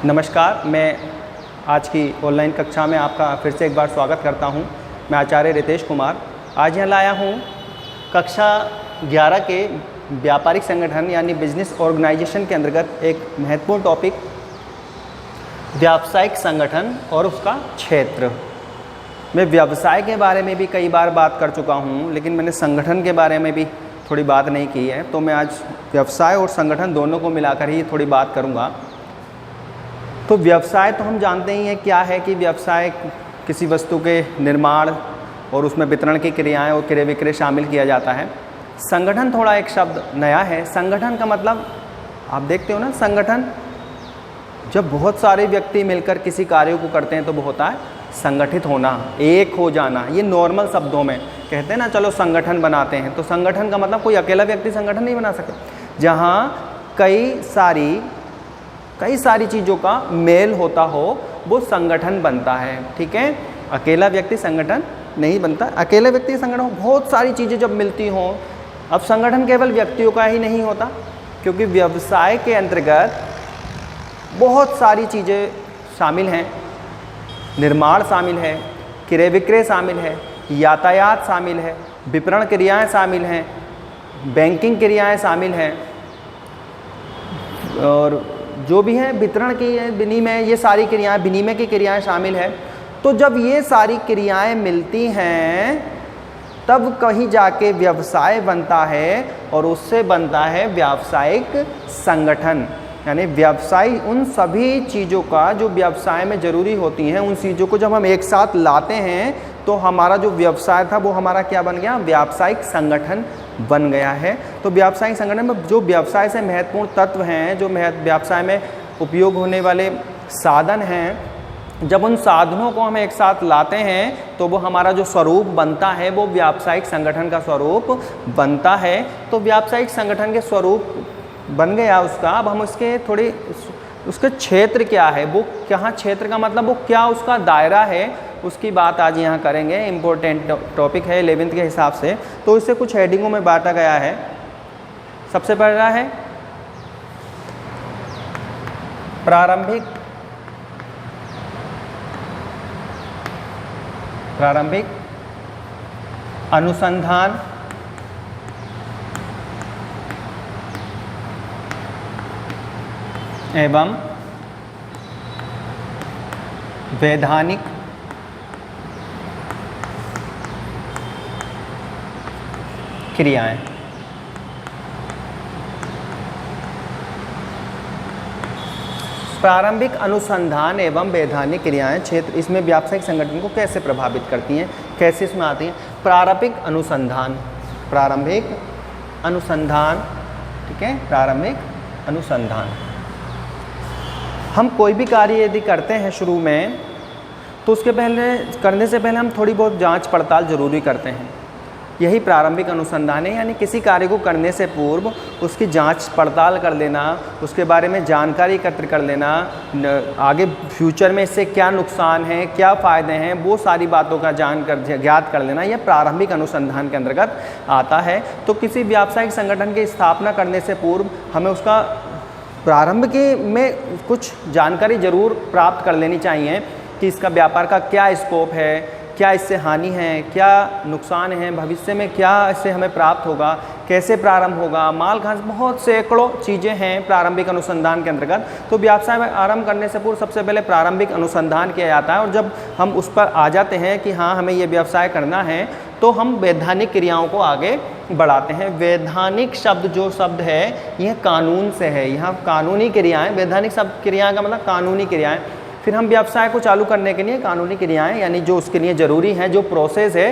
नमस्कार, मैं आज की ऑनलाइन कक्षा में आपका फिर से एक बार स्वागत करता हूं। मैं आचार्य रितेश कुमार आज यहाँ लाया हूं कक्षा 11 के व्यापारिक संगठन यानी बिजनेस ऑर्गेनाइजेशन के अंतर्गत एक महत्वपूर्ण टॉपिक व्यावसायिक संगठन और उसका क्षेत्र। मैं व्यवसाय के बारे में भी कई बार बात कर चुका हूँ, लेकिन मैंने संगठन के बारे में भी थोड़ी बात नहीं की है, तो मैं आज व्यवसाय और संगठन दोनों को मिलाकर ही थोड़ी बात करूँगा। तो व्यवसाय तो हम जानते ही हैं क्या है कि व्यवसाय किसी वस्तु के निर्माण और उसमें वितरण की क्रियाएं और क्रय विक्रय शामिल किया जाता है। संगठन थोड़ा एक शब्द नया है। संगठन का मतलब आप देखते हो ना, संगठन जब बहुत सारे व्यक्ति मिलकर किसी कार्य को करते हैं तो वो होता है संगठित होना, एक हो जाना। ये नॉर्मल शब्दों में कहते हैं ना, चलो संगठन बनाते हैं। तो संगठन का मतलब कोई अकेला व्यक्ति संगठन नहीं बना सके, जहाँ कई सारी चीज़ों का मेल होता हो वो संगठन बनता है। ठीक है, अकेला व्यक्ति संगठन नहीं बनता। अकेले व्यक्ति संगठन बहुत सारी चीज़ें जब मिलती हों। अब संगठन केवल व्यक्तियों का ही नहीं होता, क्योंकि व्यवसाय के अंतर्गत बहुत सारी चीज़ें शामिल हैं। निर्माण शामिल है, क्रय विक्रय शामिल है, यातायात शामिल है, विपणन क्रियाएँ शामिल हैं, बैंकिंग क्रियाएँ शामिल हैं, और जो भी है वितरण की विनिमय, ये सारी क्रियाएं, विनिमय की क्रियाएं शामिल है। तो जब ये सारी क्रियाएं मिलती हैं तब कहीं जाके व्यवसाय बनता है, और उससे बनता है व्यावसायिक संगठन। यानी व्यवसाय उन सभी चीज़ों का जो व्यवसाय में ज़रूरी होती हैं, उन चीज़ों को जब हम एक साथ लाते हैं तो हमारा जो व्यवसाय था वो हमारा क्या बन गया, व्यावसायिक संगठन बन गया है। तो व्यावसायिक संगठन में जो व्यवसाय से महत्वपूर्ण तत्व हैं, जो व्यवसाय में उपयोग होने वाले साधन हैं, जब उन साधनों को हम एक साथ लाते हैं तो वो हमारा जो स्वरूप बनता है वो व्यावसायिक संगठन का स्वरूप बनता है। तो व्यावसायिक संगठन के स्वरूप बन गया उसका। अब हम उसके थोड़ी उसके क्षेत्र क्या है, वो कहाँ, क्षेत्र का मतलब वो क्या उसका दायरा है, उसकी बात आज यहाँ करेंगे। इम्पोर्टेंट टॉपिक है 11th के हिसाब से। तो इससे कुछ हेडिंगों में बांटा गया है। सबसे पहला है प्रारंभिक अनुसंधान एवं वैधानिक क्रियाएं। प्रारंभिक अनुसंधान एवं वैधानिक क्रियाएं क्षेत्र, इसमें व्यावसायिक संगठन को कैसे प्रभावित करती हैं, कैसे इसमें आती हैं। प्रारंभिक अनुसंधान, ठीक है, प्रारंभिक अनुसंधान। हम कोई भी कार्य यदि करते हैं शुरू में, तो उसके करने से पहले हम थोड़ी बहुत जांच पड़ताल जरूरी करते हैं। यही प्रारंभिक अनुसंधान है। यानी किसी कार्य को करने से पूर्व उसकी जांच पड़ताल कर लेना, उसके बारे में जानकारी एकत्र कर लेना, आगे फ्यूचर में इससे क्या नुकसान है, क्या फ़ायदे हैं, वो सारी बातों का ज्ञात कर लेना, यह प्रारंभिक अनुसंधान के अंतर्गत आता है। तो किसी व्यावसायिक संगठन की स्थापना करने से पूर्व हमें उसका प्रारंभ के में कुछ जानकारी ज़रूर प्राप्त कर लेनी चाहिए कि इसका व्यापार का क्या स्कोप है, क्या इससे हानि है, क्या नुकसान है, भविष्य में क्या इससे हमें प्राप्त होगा, कैसे प्रारंभ होगा, माल कहाँ से, बहुत सैकड़ों चीज़ें हैं प्रारंभिक अनुसंधान के अंतर्गत। तो व्यवसाय में आरंभ करने से पूर्व सबसे पहले प्रारंभिक अनुसंधान किया जाता है, और जब हम उस पर आ जाते हैं कि हाँ हमें ये व्यवसाय करना है, तो हम वैधानिक क्रियाओं को आगे बढ़ाते हैं। वैधानिक जो शब्द है यह कानून से है, यहाँ कानूनी क्रियाएँ। वैधानिक शब्द क्रिया का मतलब कानूनी क्रियाएँ। फिर हम व्यवसाय को चालू करने के लिए कानूनी क्रियाएं, यानी जो उसके लिए ज़रूरी है, जो प्रोसेस है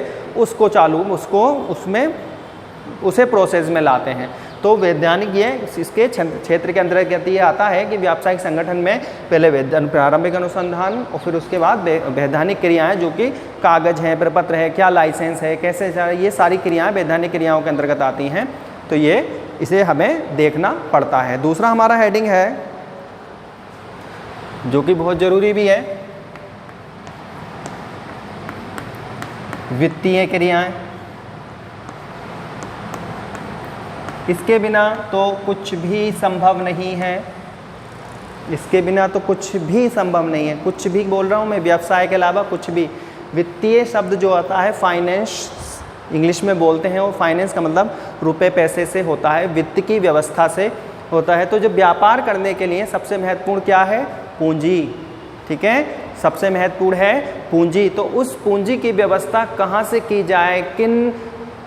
उसे प्रोसेस में लाते हैं। तो वैधानिक ये इसके क्षेत्र के अंतर्गत ये आता है कि व्यावसायिक संगठन में पहले प्रारंभिक अनुसंधान और फिर उसके बाद वैधानिक क्रियाएं, जो कि कागज़ है, प्रपत्र है, क्या लाइसेंस है, कैसे, ये सारी क्रियाएँ वैधानिक क्रियाओं के अंतर्गत आती हैं। तो ये इसे हमें देखना पड़ता है। दूसरा हमारा हेडिंग है, जो कि बहुत ज़रूरी भी है, वित्तीय क्रियाएं। इसके बिना तो कुछ भी संभव नहीं है। इसके बिना तो कुछ भी संभव नहीं है। कुछ भी बोल रहा हूँ मैं, व्यवसाय के अलावा कुछ भी। वित्तीय शब्द जो आता है फाइनेंस, इंग्लिश में बोलते हैं, वो फाइनेंस का मतलब रुपए पैसे से होता है, वित्त की व्यवस्था से होता है। तो जब व्यापार करने के लिए सबसे महत्वपूर्ण क्या है? पूंजी। ठीक है, सबसे महत्वपूर्ण है पूंजी। तो उस पूंजी की व्यवस्था कहाँ से की जाए, किन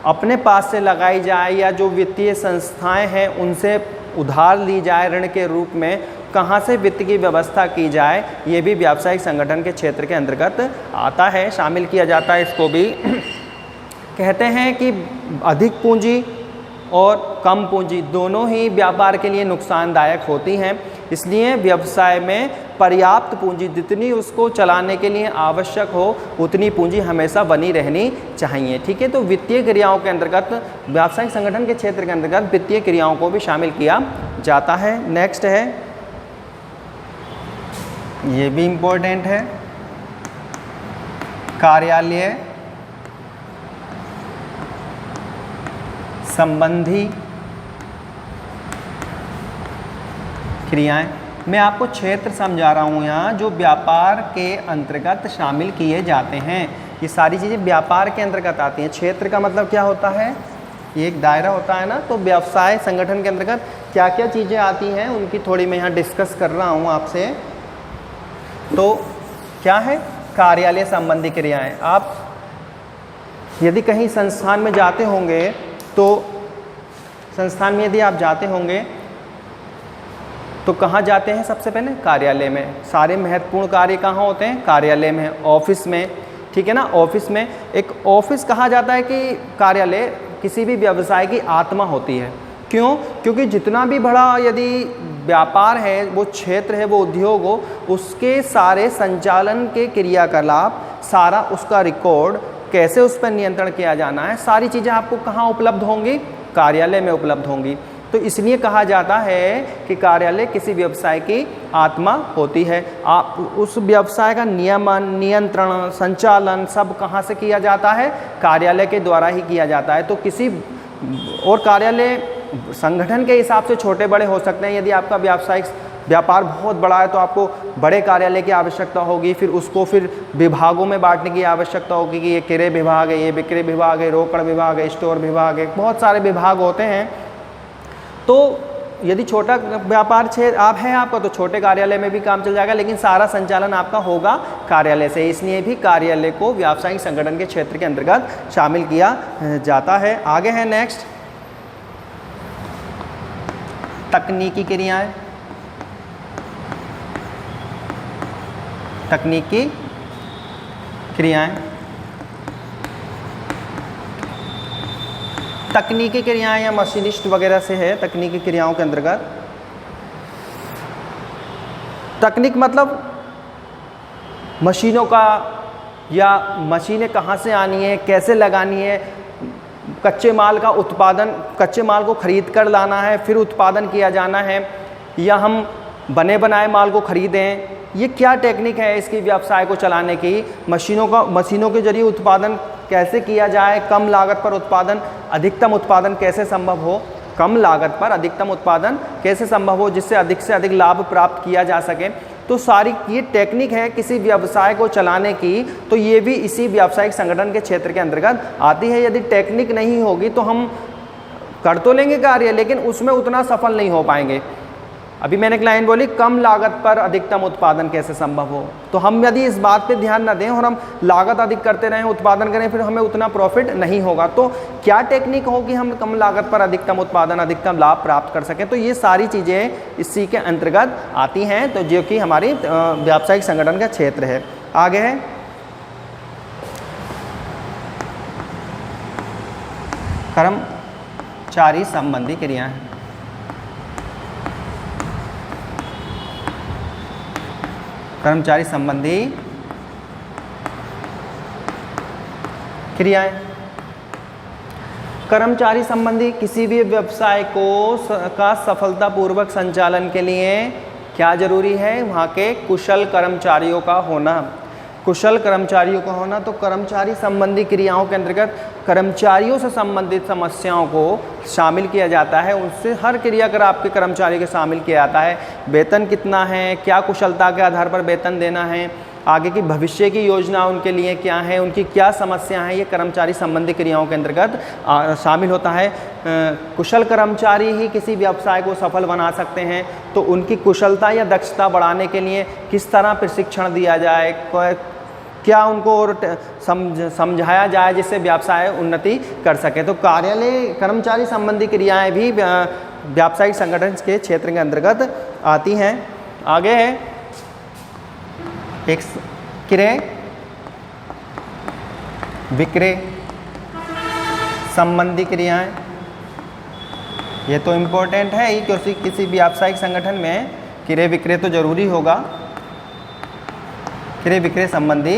अपने पास से लगाई जाए या जो वित्तीय संस्थाएं हैं उनसे उधार ली जाए ऋण के रूप में, कहाँ से वित्त की व्यवस्था की जाए, ये भी व्यावसायिक संगठन के क्षेत्र के अंतर्गत आता है, शामिल किया जाता है इसको भी। कहते हैं कि अधिक पूंजी और कम पूंजी दोनों ही व्यापार के लिए नुकसानदायक होती हैं, इसलिए व्यवसाय में पर्याप्त पूंजी जितनी उसको चलाने के लिए आवश्यक हो उतनी पूंजी हमेशा बनी रहनी चाहिए। ठीक है, तो वित्तीय क्रियाओं के अंतर्गत, व्यावसायिक संगठन के क्षेत्र के अंतर्गत वित्तीय क्रियाओं को भी शामिल किया जाता है। नेक्स्ट है, ये भी इम्पोर्टेंट है, कार्यालय संबंधी क्रियाएं। मैं आपको क्षेत्र समझा रहा हूँ यहाँ, जो व्यापार के अंतर्गत शामिल किए जाते हैं। ये सारी चीज़ें व्यापार के अंतर्गत आती हैं। क्षेत्र का मतलब क्या होता है? ये एक दायरा होता है ना, तो व्यवसाय संगठन के अंतर्गत क्या क्या चीज़ें आती हैं उनकी थोड़ी मैं यहाँ डिस्कस कर रहा हूँ आपसे। तो क्या है? कार्यालय संबंधी क्रियाएं। आप यदि कहीं संस्थान में जाते होंगे तो संस्थान में यदि आप जाते होंगे तो कहाँ जाते हैं? सबसे पहले कार्यालय में। सारे महत्वपूर्ण कार्य कहाँ होते हैं? कार्यालय में, ऑफिस में। ठीक है ना, ऑफिस में। एक ऑफिस कहा जाता है कि कार्यालय किसी भी व्यवसाय की आत्मा होती है। क्यों? क्योंकि जितना भी बड़ा यदि व्यापार है, वो क्षेत्र है, वो उद्योग हो, उसके सारे संचालन के क्रियाकलाप, सारा उसका रिकॉर्ड, कैसे उस पर नियंत्रण किया जाना है, सारी चीज़ें आपको कहाँ उपलब्ध होंगी? कार्यालय में उपलब्ध होंगी। तो इसलिए कहा जाता है कि कार्यालय किसी व्यवसाय की आत्मा होती है। आप उस व्यवसाय का नियमन, नियंत्रण, संचालन सब कहाँ से किया जाता है? कार्यालय के द्वारा ही किया जाता है। तो किसी और कार्यालय संगठन के हिसाब से छोटे बड़े हो सकते हैं। यदि आपका व्यावसायिक व्यापार बहुत बड़ा है तो आपको बड़े कार्यालय की आवश्यकता होगी, फिर उसको फिर विभागों में बांटने की आवश्यकता होगी कि ये क्रय विभाग है, ये विक्रय विभाग है, रोकड़ विभाग है, स्टोर विभाग है, बहुत सारे विभाग होते हैं। तो यदि छोटा व्यापार क्षेत्र आप है आपका तो छोटे कार्यालय में भी काम चल जाएगा, लेकिन सारा संचालन आपका होगा कार्यालय से। इसलिए भी कार्यालय को व्यावसायिक संगठन के क्षेत्र के अंतर्गत शामिल किया जाता है। आगे है नेक्स्ट, तकनीकी क्रियाएं। तकनीकी क्रियाएं, तकनीकी क्रियाएं या मशीनिस्ट वगैरह से है। तकनीकी क्रियाओं के अंतर्गत तकनीक मतलब मशीनों का, या मशीनें कहाँ से आनी है, कैसे लगानी है, कच्चे माल का उत्पादन, कच्चे माल को खरीद कर लाना है फिर उत्पादन किया जाना है, या हम बने बनाए माल को खरीदें, ये क्या टेक्निक है इसकी व्यवसाय को चलाने की। मशीनों के जरिए उत्पादन कैसे किया जाए, कम लागत पर उत्पादन, अधिकतम उत्पादन कैसे संभव हो, कम लागत पर अधिकतम उत्पादन कैसे संभव हो जिससे अधिक से अधिक लाभ प्राप्त किया जा सके। तो सारी ये टेक्निक है किसी व्यवसाय को चलाने की, तो ये भी इसी व्यावसायिक संगठन के क्षेत्र के अंतर्गत आती है। यदि टेक्निक नहीं होगी तो हम कर तो लेंगे कार्य, लेकिन उसमें उतना सफल नहीं हो पाएंगे। अभी मैंने एक लाइन बोली, कम लागत पर अधिकतम उत्पादन कैसे संभव हो। तो हम यदि इस बात पे ध्यान न दें और हम लागत अधिक करते रहें, उत्पादन करें, फिर हमें उतना प्रॉफिट नहीं होगा। तो क्या टेक्निक हो कि हम कम लागत पर अधिकतम उत्पादन, अधिकतम लाभ प्राप्त कर सकें। तो ये सारी चीज़ें इसी के अंतर्गत आती हैं, तो जो कि हमारी व्यावसायिक संगठन का क्षेत्र है। आगे है कर्मचारी संबंधी क्रियाएं। कर्मचारी संबंधी क्रियाएं। कर्मचारी संबंधी किसी भी व्यवसाय का सफलतापूर्वक संचालन के लिए क्या जरूरी है? वहाँ के कुशल कर्मचारियों का होना। कुशल कर्मचारियों का होना, तो कर्मचारी संबंधी क्रियाओं के अंतर्गत कर्मचारियों से संबंधित समस्याओं को शामिल किया जाता है। उससे हर क्रिया कर आपके कर्मचारी के शामिल किया जाता है। वेतन कितना है, क्या कुशलता के आधार पर वेतन देना है, आगे की भविष्य की योजना उनके लिए क्या है, उनकी क्या समस्या है, ये कर्मचारी संबंधी क्रियाओं के अंतर्गत शामिल होता है। कुशल कर्मचारी ही किसी व्यवसाय को सफल बना सकते हैं, तो उनकी कुशलता या दक्षता बढ़ाने के लिए किस तरह प्रशिक्षण दिया जाए, क्या उनको और समझाया जाए जिससे व्यवसाय उन्नति कर सके। तो कार्यालय कर्मचारी संबंधी क्रियाएं भी व्यावसायिक संगठन के क्षेत्र के अंतर्गत आती हैं। आगे है एक क्रय विक्रय संबंधी क्रियाएं। ये तो इम्पोर्टेंट है ही, क्योंकि किसी व्यावसायिक संगठन में क्रय विक्रय तो जरूरी होगा। क्रय विक्रय संबंधी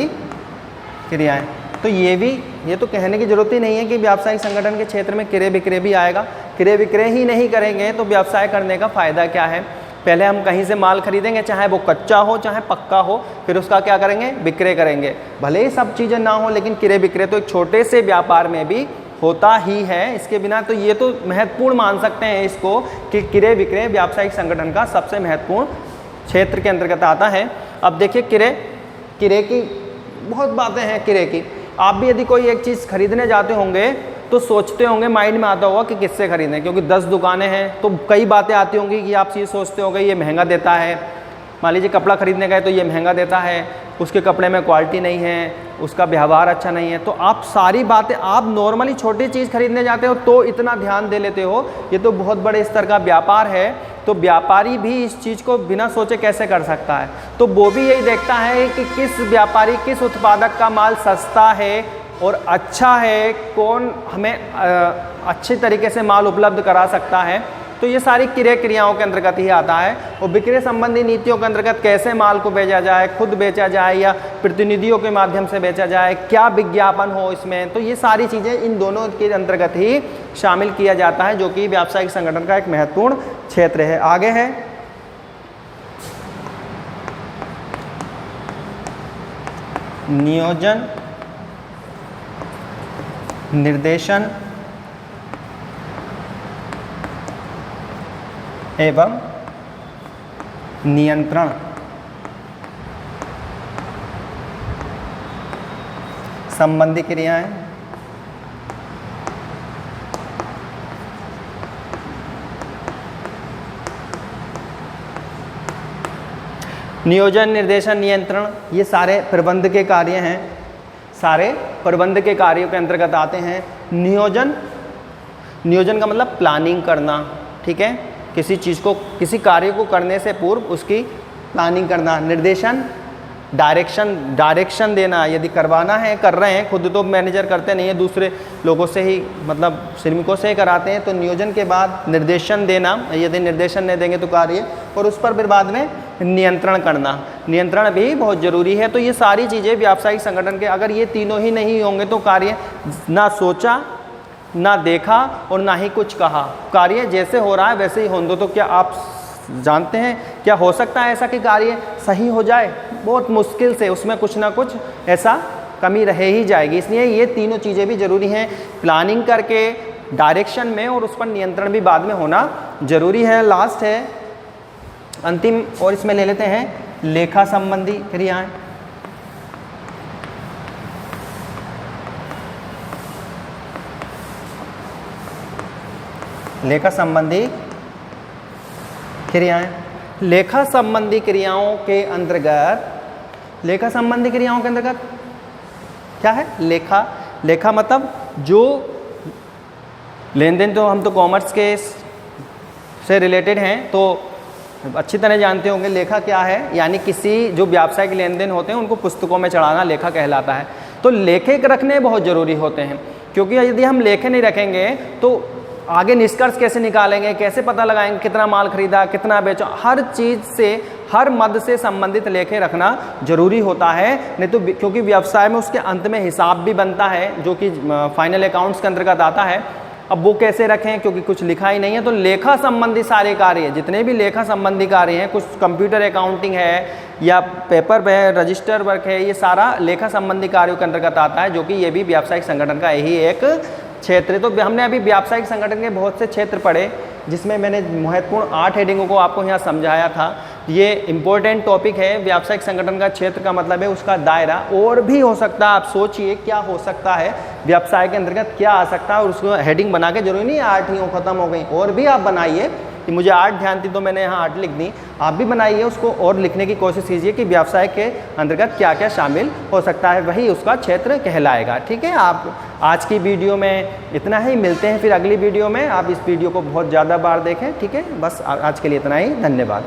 क्रियाएं, तो ये तो कहने की जरूरत ही नहीं है कि व्यावसायिक संगठन के क्षेत्र में क्रय विक्रय भी आएगा। क्रय विक्रय ही नहीं करेंगे तो व्यवसाय करने का फायदा क्या है। पहले हम कहीं से माल खरीदेंगे, चाहे वो कच्चा हो चाहे पक्का हो, फिर उसका क्या करेंगे, विक्रय करेंगे। भले ही सब चीज़ें ना हो, लेकिन क्रय विक्रय तो एक छोटे से व्यापार में भी होता ही है। इसके बिना तो ये तो महत्वपूर्ण मान सकते हैं इसको कि क्रय विक्रय व्यावसायिक संगठन का सबसे महत्वपूर्ण क्षेत्र के अंतर्गत आता है। अब देखिए क्रय की बहुत बातें हैं। क्रय की आप भी यदि कोई एक चीज़ खरीदने जाते होंगे तो सोचते होंगे, माइंड में आता होगा कि किससे खरीदें, क्योंकि 10 दुकानें हैं तो कई बातें आती होंगी कि आप ये सोचते होंगे ये महंगा देता है। मान लीजिए कपड़ा खरीदने गए तो ये महंगा देता है, उसके कपड़े में क्वालिटी नहीं है, उसका व्यवहार अच्छा नहीं है। तो आप सारी बातें, आप नॉर्मली छोटी चीज़ खरीदने जाते हो तो इतना ध्यान दे लेते हो, ये तो बहुत बड़े स्तर का व्यापार है। तो व्यापारी भी इस चीज़ को बिना सोचे कैसे कर सकता है, तो वो भी यही देखता है कि किस व्यापारी, किस उत्पादक का माल सस्ता है और अच्छा है, कौन हमें अच्छे तरीके से माल उपलब्ध करा सकता है। तो ये सारी क्रय क्रियाओं के अंतर्गत ही आता है। और विक्रय संबंधी नीतियों के अंतर्गत कैसे माल को बेचा जाए, खुद बेचा जाए या प्रतिनिधियों के माध्यम से बेचा जाए, क्या विज्ञापन हो इसमें, तो ये सारी चीज़ें इन दोनों के अंतर्गत ही शामिल किया जाता है, जो कि व्यावसायिक संगठन का एक महत्वपूर्ण क्षेत्र है। आगे है नियोजन निर्देशन एवं नियंत्रण संबंधी क्रियाएं। नियोजन निर्देशन नियंत्रण ये सारे प्रबंध के कार्य हैं, सारे प्रबंध के कार्यों के अंतर्गत आते हैं। नियोजन का मतलब प्लानिंग करना, ठीक है, किसी चीज़ को, किसी कार्य को करने से पूर्व उसकी प्लानिंग करना। निर्देशन डायरेक्शन देना, यदि करवाना है, कर रहे हैं, खुद तो मैनेजर करते नहीं है, दूसरे लोगों से ही, मतलब श्रमिकों से ही कराते हैं, तो नियोजन के बाद निर्देशन देना, यदि निर्देशन नहीं देंगे तो कार्य, और उस पर फिर बाद में नियंत्रण करना। नियंत्रण भी बहुत ज़रूरी है। तो ये सारी चीज़ें व्यावसायिक संगठन के, अगर ये तीनों ही नहीं होंगे तो कार्य ना सोचा, ना देखा और ना ही कुछ कहा, कार्य जैसे हो रहा है वैसे ही होने दो। तो क्या आप जानते हैं क्या हो सकता है ऐसा कि कार्य सही हो जाए? बहुत मुश्किल से, उसमें कुछ ना कुछ ऐसा कमी रह ही जाएगी। इसलिए ये तीनों चीज़ें भी ज़रूरी हैं, प्लानिंग करके, डायरेक्शन में, और उस पर नियंत्रण भी बाद में होना ज़रूरी है। लास्ट है अंतिम, और इसमें ले लेते हैं लेखा संबंधी क्रियाएं। लेखा संबंधी क्रियाएं। लेखा संबंधी क्रियाओं के अंतर्गत, लेखा संबंधी क्रियाओं के अंतर्गत क्या है? लेखा मतलब जो लेन देन, तो हम तो कॉमर्स के से रिलेटेड हैं तो अच्छी तरह जानते होंगे लेखा क्या है। यानी किसी जो व्यावसायिक लेन देन होते हैं उनको पुस्तकों में चढ़ाना लेखा कहलाता है। तो लेखे रखने बहुत ज़रूरी होते हैं, क्योंकि यदि हम लेखे नहीं रखेंगे तो आगे निष्कर्ष कैसे निकालेंगे, कैसे पता लगाएंगे कितना माल खरीदा, कितना बेचा, हर चीज़ से, हर मद से संबंधित लेखे रखना जरूरी होता है। नहीं तो क्योंकि व्यवसाय में उसके अंत में हिसाब भी बनता है, जो कि फाइनल अकाउंट्स के अंतर्गत आता है। अब वो कैसे रखें, क्योंकि कुछ लिखा ही नहीं है। तो लेखा संबंधी सारे कार्य, जितने भी लेखा संबंधी कार्य हैं, कुछ कंप्यूटर अकाउंटिंग है या पेपर है, रजिस्टर वर्क है, ये सारा लेखा संबंधी कार्यों के अंतर्गत आता है, जो कि ये भी व्यावसायिक संगठन का यही एक क्षेत्र है। तो हमने अभी व्यावसायिक संगठन के बहुत से क्षेत्र पढ़े, जिसमें मैंने महत्वपूर्ण 8 हेडिंगों को आपको यहाँ समझाया था। ये इम्पोर्टेंट टॉपिक है। व्यावसायिक संगठन का क्षेत्र का मतलब है उसका दायरा, और भी हो सकता है। आप सोचिए क्या हो सकता है, व्यवसाय के अंतर्गत क्या आ सकता है, और उसको हेडिंग बना के, जरूरी नहीं 8 ही हो, खत्म हो गई, और भी आप बनाइए कि मुझे 8 ध्यान थी तो मैंने यहाँ 8 लिख दी। आप भी बनाइए उसको और लिखने की कोशिश कीजिए कि व्यवसाय के अंतर्गत क्या क्या शामिल हो सकता है, वही उसका क्षेत्र कहलाएगा। ठीक है, आप आज की वीडियो में इतना ही, मिलते हैं फिर अगली वीडियो में। आप इस वीडियो को बहुत ज़्यादा बार देखें। ठीक है, बस आज के लिए इतना ही, धन्यवाद।